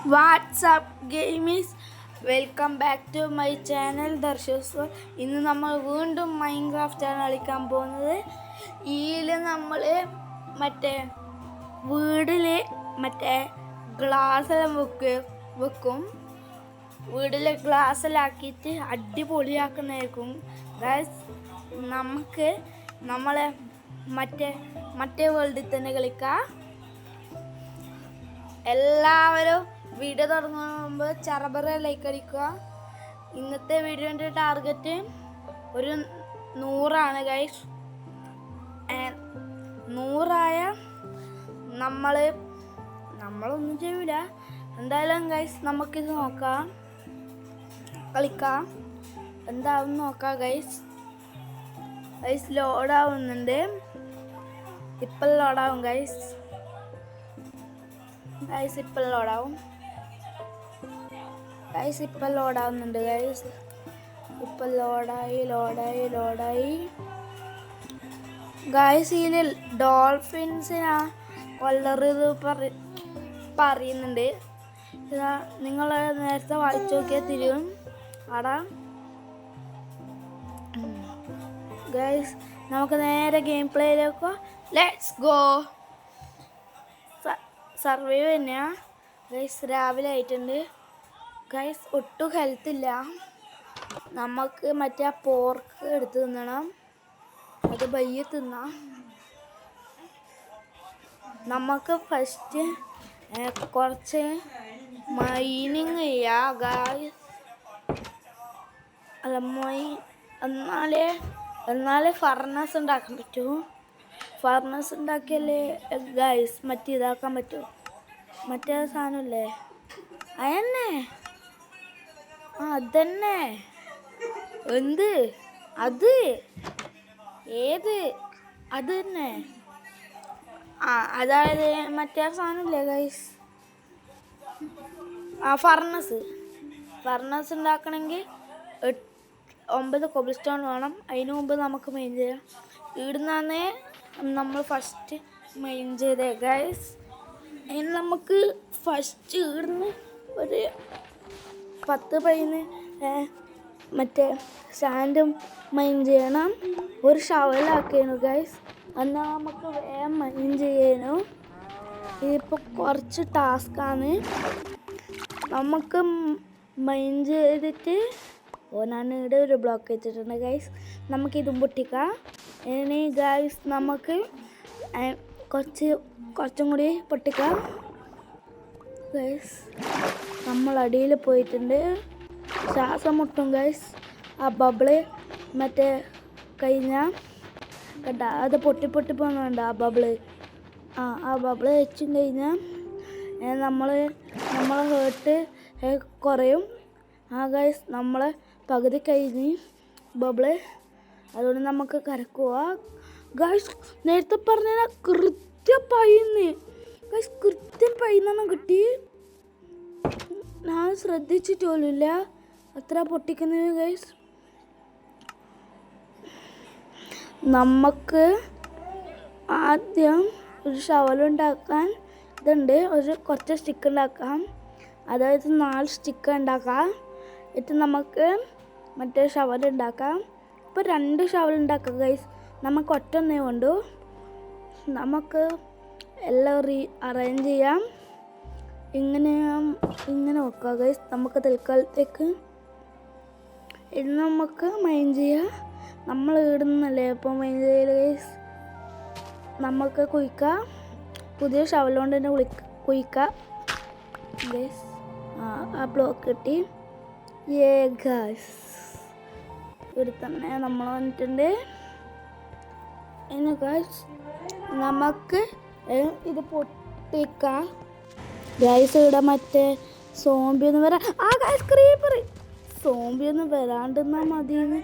WhatsApp games welcome back to my channel ദർശോസ്. ഇന്ന് നമ്മൾ വീണ്ടും മൈൻക്രാഫ്റ്റാണ് കളിക്കാൻ പോകുന്നത്. ഇതിൽ നമ്മൾ മറ്റേ വീടിൽ ഗ്ലാസ്സെല്ലാം വെക്കും. വീട്ടിൽ ഗ്ലാസ്സിലാക്കിയിട്ട് അടിപൊളിയാക്കുന്നതായിരിക്കും ഗൈസ്. നമുക്ക് നമ്മളെ മറ്റേ വേൾഡിൽ തന്നെ കളിക്കാം. എല്ലാവരും വീഡിയോ തുടങ്ങുന്നതിന് മുമ്പ് ചറബറ ലൈക്ക് അടിക്കുക. ഇന്നത്തെ വീഡിയോൻ്റെ ടാർഗറ്റ് ഒരു 100 ഗൈസ്. 100 നമ്മളൊന്നും ചെയ്യൂല. എന്തായാലും ഗൈസ് നമുക്കിത് നോക്കാം, കളിക്കാം. എന്താവും നോക്കാം ഗൈസ്. ലോഡാവുന്നുണ്ട്. ഇപ്പം ലോഡാവും ഗൈസ്. ഇപ്പം ലോഡാവുന്നുണ്ട് ഗൈസ്. ഇപ്പം ലോഡായി ഗൈസ്. ഇതിൽ ഡോൾഫിൻസിനാ കൊല്ലറ് പറയുന്നുണ്ട്. ഇതാ നിങ്ങൾ നേരത്തെ വായിച്ചു നോക്കിയാൽ തിരിയും ആടാ ഗൈസ്. നമുക്ക് നേരെ ഗെയിം പ്ലേയിലേക്ക് ലെറ്റ്സ് ഗോ. സർവൈവ് തന്നെയാ ഗൈസ്. രാവിലെ ആയിട്ടുണ്ട് ഗൈസ്. ഒട്ടും ഹെൽത്തില്ല. നമുക്ക് മറ്റേ ആ പോർക്ക് എടുത്ത് തിന്നണം. അത് ബയ്യ തിന്നാം. നമുക്ക് ഫസ്റ്റ് കുറച്ച് മൈനിങ് ചെയ്യാം ഗൈസ്. എന്നാലേ ഫർണസ് ഉണ്ടാക്കാൻ പറ്റൂ. ഫർണസ് ഉണ്ടാക്കിയാലേ ഗൈസ് മറ്റേ ഇതാക്കാൻ പറ്റും. മറ്റേ സാധനമില്ലേ അതന്നെ. അതന്നെ. എന്ത് അത് ഏത് അത് തന്നെ. അതായത് മറ്റേ സാധനമില്ലേ ഗൈസ്, ഫർണസ് ഉണ്ടാക്കണമെങ്കിൽ 9 കോബിൾ സ്റ്റോൺ വേണം. അതിന് മുമ്പ് നമുക്ക് മെയിൻ ചെയ്യാം. ഇവിടുന്നാന്നേ നമ്മൾ ഫസ്റ്റ് മെയിൻ ചെയ്തേ ഗൈസ്. അതിന് നമുക്ക് ഫസ്റ്റ് ഇവിടുന്ന് ഒരു 10 പൈന് മറ്റേ സാൻഡും മൈൻ ചെയ്യണം. ഒരു ഷവലാക്കിയാണ് ഗൈസ്. എന്നാൽ നമുക്ക് വേഗം മൈൻ ചെയ്യാനോ. ഇതിപ്പോൾ കുറച്ച് ടാസ്ക്കാണ്. നമുക്ക് മൈൻ ചെയ്തിട്ട് ഞാൻ ഇവിടെ ഒരു ബ്ലോക്ക് വെച്ചിട്ടുണ്ട് ഗൈസ്. നമുക്കിതും പൊട്ടിക്കാം. ഇനി ഗൈസ് നമുക്ക് കുറച്ചും കൂടി പൊട്ടിക്കാം ഗൈസ്. നമ്മൾ അടിയിൽ പോയിട്ടുണ്ട്. ശ്വാസം മുട്ടും ഗൈസ്. ആ ബബിള് മറ്റേ കഴിഞ്ഞാൽ കേട്ടാ അത് പൊട്ടി പോകുന്നുണ്ട്. ആ ബബിള് വെച്ചും കഴിഞ്ഞാൽ നമ്മളെ ഹേർട്ട് കുറയും. ഗൈസ് നമ്മളെ പകുതി കഴിഞ്ഞ് ബബിള്. അതുകൊണ്ട് നമുക്ക് കരക്കുക ഗൈസ്. നേരത്തെ പറഞ്ഞ കൃത്യം പൈന്നാണ് കിട്ടി. ഞാൻ ശ്രദ്ധിച്ചിട്ട് പോലുമില്ല അത്ര പൊട്ടിക്കുന്നത് ഗൈസ്. നമുക്ക് ആദ്യം ഒരു ഷവലുണ്ടാക്കാൻ ഇതുണ്ട്. കുറച്ച് സ്റ്റിക്ക് ഉണ്ടാക്കാം. അതായത് 4 സ്റ്റിക്ക് ഉണ്ടാക്കാം. എന്നിട്ട് നമുക്ക് മറ്റേ ഷവൽ ഉണ്ടാക്കാം. ഇപ്പോൾ 2 ഷവൽ ഉണ്ടാക്കാം ഗൈസ്. നമുക്ക് ഒറ്റൊന്നേ കൊണ്ടു. നമുക്ക് എല്ലാം അറേഞ്ച് ചെയ്യാം. ഇങ്ങനെ വെക്കാം ഗൈസ്. നമുക്ക് തൽക്കാലത്തേക്ക് ഇത് നമുക്ക് മൈൻ ചെയ്യാം. നമ്മൾ ഇടുന്നല്ലേ ഇപ്പോൾ മൈൻ ചെയ്യൽ ഗൈസ്. നമുക്ക് കുഴിക്കാം. പുതിയ ഷവൽ കൊണ്ട് തന്നെ കുഴിക്കാം ഗൈസ്. ആ ബ്ലോക്ക് കിട്ടി. ഗൈസ് ഇവിടെ തന്നെ നമ്മൾ വന്നിട്ടുണ്ട്. ഇനി ഗൈസ് നമുക്ക് ഇത് പൊട്ടിക്കാം ഗൈസ്. ഇവിടെ മറ്റേ സോംബി ഒന്നും ഗൈസ് ക്രീപ്പർ സോംബി ഒന്നും വരാണ്ടെന്നാൽ മതിയെന്ന്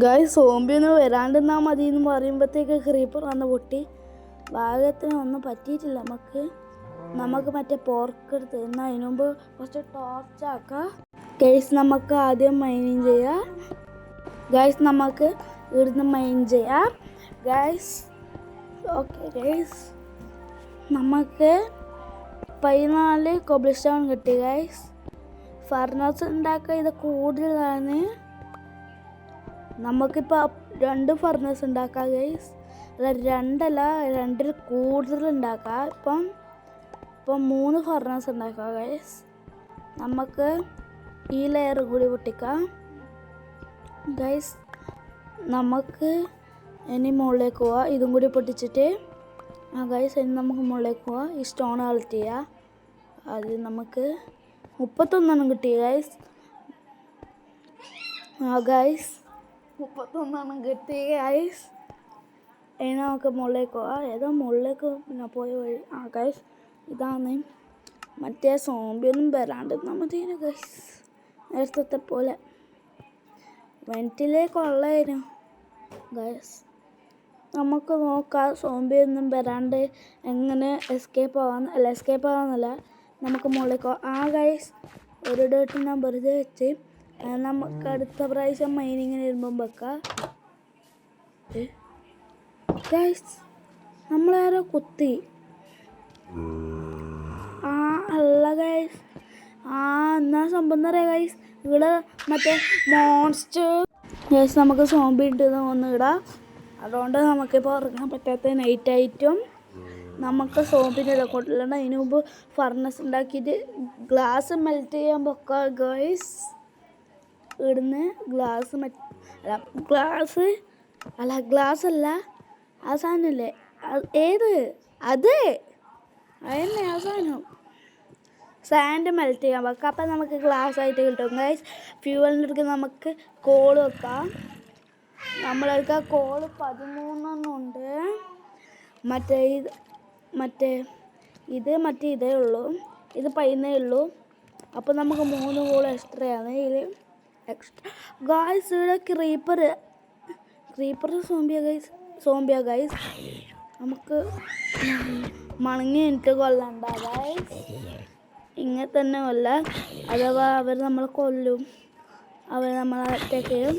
ഗൈസ്. സോംബി ഒന്നും വരാണ്ടെന്നാൽ മതിയെന്ന് പറയുമ്പോഴത്തേക്ക് ക്രീപ്പർ വന്ന് പൊട്ടി. ഭാഗത്തിന് ഒന്നും പറ്റിയിട്ടില്ല. നമുക്ക് മറ്റേ പോർക്ക് എടുത്ത് എന്നാൽ അതിന് മുമ്പ് കുറച്ച് ടോർച്ചാക്കാം ഗൈസ്. നമുക്ക് ആദ്യം മൈനിങ് ചെയ്യാം ഗൈസ്. നമുക്ക് ഇവിടുന്ന് മൈൻ ചെയ്യാം ഗൈസ്. Okay guys. നമുക്ക് 14 കോബിൾ സ്റ്റോൺ കിട്ടി ഗൈസ്. ഫർണസ് ഉണ്ടാക്കാൻ ഇത് കൂടുതലാണ്. നമുക്കിപ്പോൾ 2 ഫർണസ് ഉണ്ടാക്കാം ഗൈസ്. അല്ല 2 അല്ല, 2-ൽ കൂടുതൽ ഉണ്ടാക്കാം. ഇപ്പം 3 ഫർണസ് ഉണ്ടാക്കാം ഗൈസ്. നമുക്ക് ഈ ലെയർ കൂടി പൊട്ടിക്കാം ഗൈസ്. നമുക്ക് ഇനി മുകളിലേക്ക് പോവാം. ഇതും കൂടി പൊട്ടിച്ചിട്ട് ഗൈസ് ഇനി നമുക്ക് മുകളിലേക്ക് പോവാം. ഈ സ്റ്റോൺ കളക്ട് ചെയ്യുക. അത് നമുക്ക് 31 കിട്ടി ഗൈസ്. ഗൈസ് 31 കിട്ടി ഗൈസ്. ഇനി നമുക്ക് മുകളിലേക്ക് പോവാം. ഏതോ മുകളിലേക്ക് പോയ വഴി. ഗൈസ് ഇതാണ്. മറ്റേ സോംബിയൊന്നും വരാണ്ടിരുന്നാൽ മതിയാണ് ഗൈസ്. നേരത്തെ പോലെ വെന്റിലേക്കുള്ളതിന് ഗൈസ്. നമുക്ക് നോക്കാം സോംബിയൊന്നും വരാണ്ട് എങ്ങനെ എസ്കേപ്പ് ആവാന്നല്ല, നമുക്ക് മുകളിലേക്ക് ഗൈസ്. ഒരു ഡേട്ട് ഞാൻ വെറുതെ വെച്ച് നമുക്ക് അടുത്ത പ്രാവശ്യം മൈനിങ്ങിന് വരുമ്പം വെക്കാം ഗൈസ്. നമ്മളാരോ കുത്തി. അല്ല ഗൈസ്. എന്നാ സംഭവം എന്താ പറയുക ഗൈസ്, ഇവിടെ മറ്റേ മോൺസ്റ്റർ ഗൈസ്. നമുക്ക് സോംബി ഉണ്ടെന്ന് തോന്നുന്നിടാം. അതുകൊണ്ട് നമുക്കിപ്പോൾ ഉറങ്ങാൻ പറ്റാത്ത നൈറ്റായിട്ടും നമുക്ക് സോംബിനെ കൊണ്ടില്ല. അതിന് മുമ്പ് ഫർണസ് ഉണ്ടാക്കിയിട്ട് ഗ്ലാസ് മെൽറ്റ് ചെയ്യാൻ വെക്കാം ഗൈസ്. ഇവിടുന്ന് ഗ്ലാസ് അല്ല ആ സാധനമല്ലേ, ഏത് അത് അതന്നെ ആ സാധനം. സാൻഡ് മെൽറ്റ് ചെയ്യാൻ വെക്കാം. അപ്പം നമുക്ക് ഗ്ലാസ് ആയിട്ട് കിട്ടും ഗൈസ്. ഫ്യൂവലിൻ്റെ അടുക്ക് നമുക്ക് കോൾ വെക്കാം. നമ്മളെടുക്കുക കോള് 13 ഉണ്ട്. ഇതേ ഉള്ളൂ. ഇത് 15 ഉള്ളൂ. അപ്പോൾ നമുക്ക് 3 കോൾ എക്സ്ട്രയാണ് ഇതിൽ എക്സ്ട്രാ ഗൈസ്. ഇവിടെ ക്രീപ്പർ സോംബിയ ഗൈസ്. നമുക്ക് മണങ്ങി എനിക്ക് കൊല്ലണ്ട ഗൈസ്. ഇങ്ങനെ തന്നെ കൊല്ല. അഥവാ അവർ നമ്മളെ കൊല്ലും, അവർ നമ്മളെ അറ്റാക്ക് ചെയ്യും.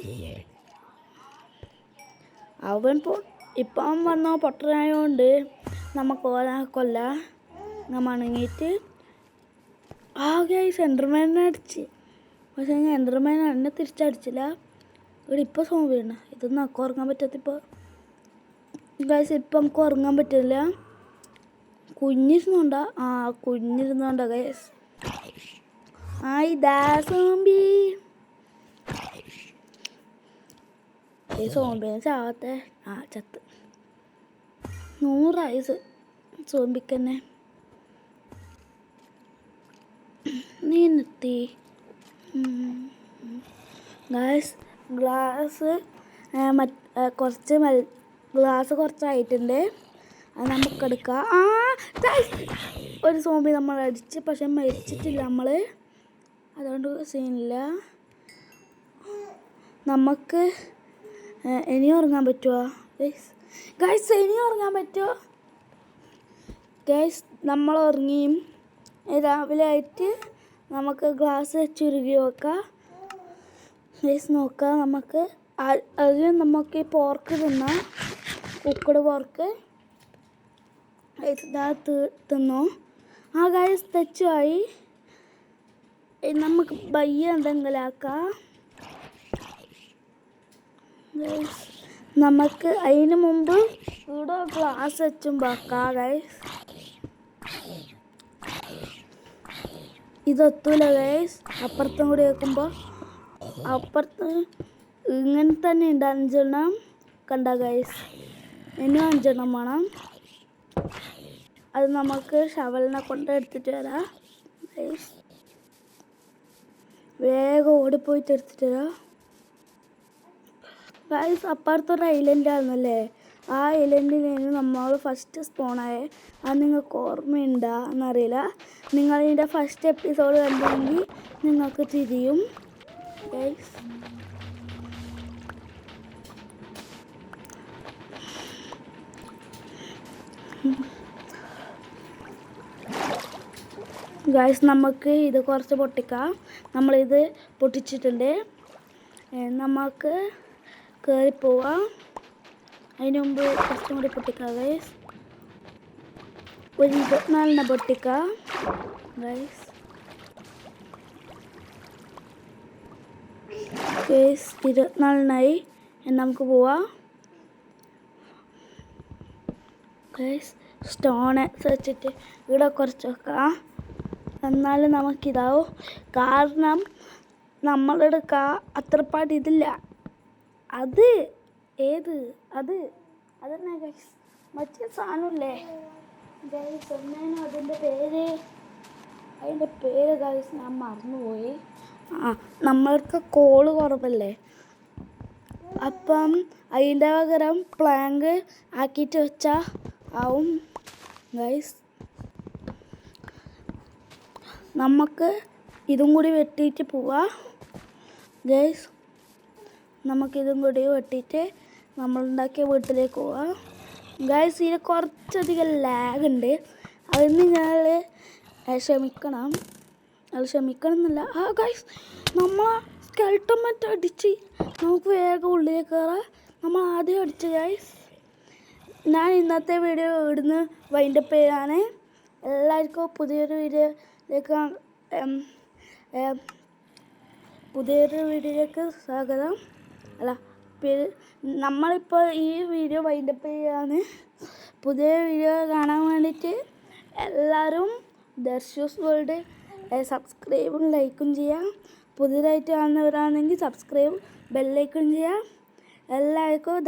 ഇപ്പം വന്ന പൊട്ടനായതുകൊണ്ട് നമുക്ക് കൊല്ല. മണങ്ങിയിട്ട് ഗൈസ് എൻഡർമാനെ അടിച്ച്. പക്ഷേ ഞാൻ എൻഡർമാൻ എന്നെ തിരിച്ചടിച്ചില്ല. ഇവിടെ ഇപ്പോൾ സോംബി ഉണ്ട്. ഇതൊന്നും നമുക്ക് ഉറങ്ങാൻ പറ്റത്തിപ്പോൾ ഗൈസ്. ഇപ്പം നമുക്ക് ഉറങ്ങാൻ പറ്റില്ല. കുഞ്ഞിരുന്നുണ്ടോ ഗൈസ്. ഇതാ സോംബി. ഈ സോംബിനെ ചാവത്തെ ചത്ത് 100 ആയുസ് സോംബിക്കന്നെ. നീ നിർത്തി ഗൈസ്. ഗ്ലാസ് കുറച്ചായിട്ടുണ്ട്. അത് നമുക്കെടുക്കാം. ഒരു സോംബി നമ്മൾ അടിച്ച്, പക്ഷെ മരിച്ചിട്ടില്ല നമ്മൾ. അതുകൊണ്ട് സീനില്ല. നമുക്ക് ഇനി ഉറങ്ങാൻ പറ്റുമോ ഗൈസ്? ഇനി ഉറങ്ങാൻ പറ്റുമോ ഗൈസ്? നമ്മൾ ഉറങ്ങിയും രാവിലെ ആയിട്ട് നമുക്ക് ഗ്ലാസ് ചുരുക്കി വെക്കാം ഗൈസ്. നോക്കാം നമുക്ക്. അതിന് നമുക്ക് ഈ പോർക്ക് തിന്നാം. കുക്കഡ് പോർക്ക് തിന്നോ. ഗൈസ് തെച്ചുമായി. നമുക്ക് ബയ്യ എന്തെങ്കിലും ആക്കാം. നമുക്ക് അതിന് മുമ്പ് ഇവിടെ ഗ്ലാസ് വെച്ചും വെക്കാം ഗൈസ്. ഇതൊത്തൂല ഗൈസ്. അപ്പുറത്തും കൂടി വെക്കുമ്പോൾ അപ്പുറത്ത് ഇങ്ങനെ തന്നെ ഉണ്ട് 5 എണ്ണം കണ്ട ഗൈസ്. ഇനിയും 5 എണ്ണം വേണം. അത് നമുക്ക് ഷവലിനെ കൊണ്ട് എടുത്തിട്ട് വരാം ഗൈസ്. വേഗം ഓടിപ്പോയിട്ട് എടുത്തിട്ട് വരാം ഗൈസ്. അപ്പുറത്തൊരു ഐലൻഡായിരുന്നല്ലേ, ആ ഐലൻഡിലാണ് നമ്മൾ ഫസ്റ്റ് സ്പോണായ. അത് നിങ്ങൾക്ക് ഓർമ്മയുണ്ടോ എന്നറിയില്ല. നിങ്ങളിതിൻ്റെ ഫസ്റ്റ് എപ്പിസോഡ് കണ്ടെങ്കിൽ നിങ്ങൾക്ക് തിരിയും ഗൈസ്. ഗൈസ് നമുക്ക് ഇത് കുറച്ച് പൊട്ടിക്കാം. നമ്മളിത് പൊട്ടിച്ചിട്ടുണ്ട്. നമുക്ക് കയറിപ്പോവാം. അതിന് മുമ്പ് കുറച്ചും കൂടി പൊട്ടിക്കാം ഗൈസ്. ഒരു 24 പൊട്ടിക്കാം ഗൈസ്. ഗൈസ് 24 നമുക്ക് പോവാം ഗൈസ്. സ്റ്റോണ് വെച്ചിട്ട് ഇവിടെ കുറച്ച് വെക്കാം, എന്നാലും നമുക്കിതാവും. കാരണം നമ്മളെടുക്കുക അത്രപ്പാട് ഇതില്ല. അത് ഏത് അതന്നെ ഗൈസ്, മറ്റേ സാധനമില്ലേ ഗൈസ്, എന്നാണ് അതിൻ്റെ പേര് ഗൈസ് ഞാൻ മറന്നുപോയി. നമ്മൾക്ക് കോള് കുറവല്ലേ, അപ്പം അതിൻ്റെ പകരം പ്ലാങ്ക് ആക്കിയിട്ട് വെച്ചാൽ ആവും ഗൈസ്. നമുക്ക് ഇതും കൂടി വെട്ടിയിട്ട് പോവാം ഗൈസ്. നമുക്കിതും കൂടി വെട്ടിയിട്ട് നമ്മളുണ്ടാക്കിയ വീട്ടിലേക്ക് പോവാം ഗൈസ്. ഇതിൽ കുറച്ചധികം ലാഗ് ഉണ്ട്, അതിന് നിങ്ങൾ ക്ഷമിക്കണം. അത് ക്ഷമിക്കണം എന്നല്ല ഗൈസ്, നമ്മൾ സ്കെൽട്ടൺ മറ്റം അടിച്ച് നമുക്ക് വേഗം ഉള്ളിലേക്ക് കയറാം. നമ്മൾ ആദ്യം അടിച്ചു ഗൈസ്. ഞാൻ ഇന്നത്തെ വീഡിയോ ഇവിടുന്ന് വൈൻഡപ്പ് ചെയ്യാണ്. എല്ലാവർക്കും പുതിയൊരു വീഡിയോയിലേക്ക് സ്വാഗതം. നമ്മളിപ്പോൾ ഈ വീഡിയോ വൈൻഡപ്പ് ചെയ്യാണ്. പുതിയ വീഡിയോ കാണാൻ വേണ്ടിയിട്ട് എല്ലാവരും ദർശൂസ് വേൾഡ് സബ്സ്ക്രൈബും ലൈക്കും ചെയ്യാം. പുതിയതായിട്ട് കാണുന്നവരാണെങ്കിൽ സബ്സ്ക്രൈബ് ബെല്ലൈക്കും ചെയ്യാം. എല്ലാവർക്കും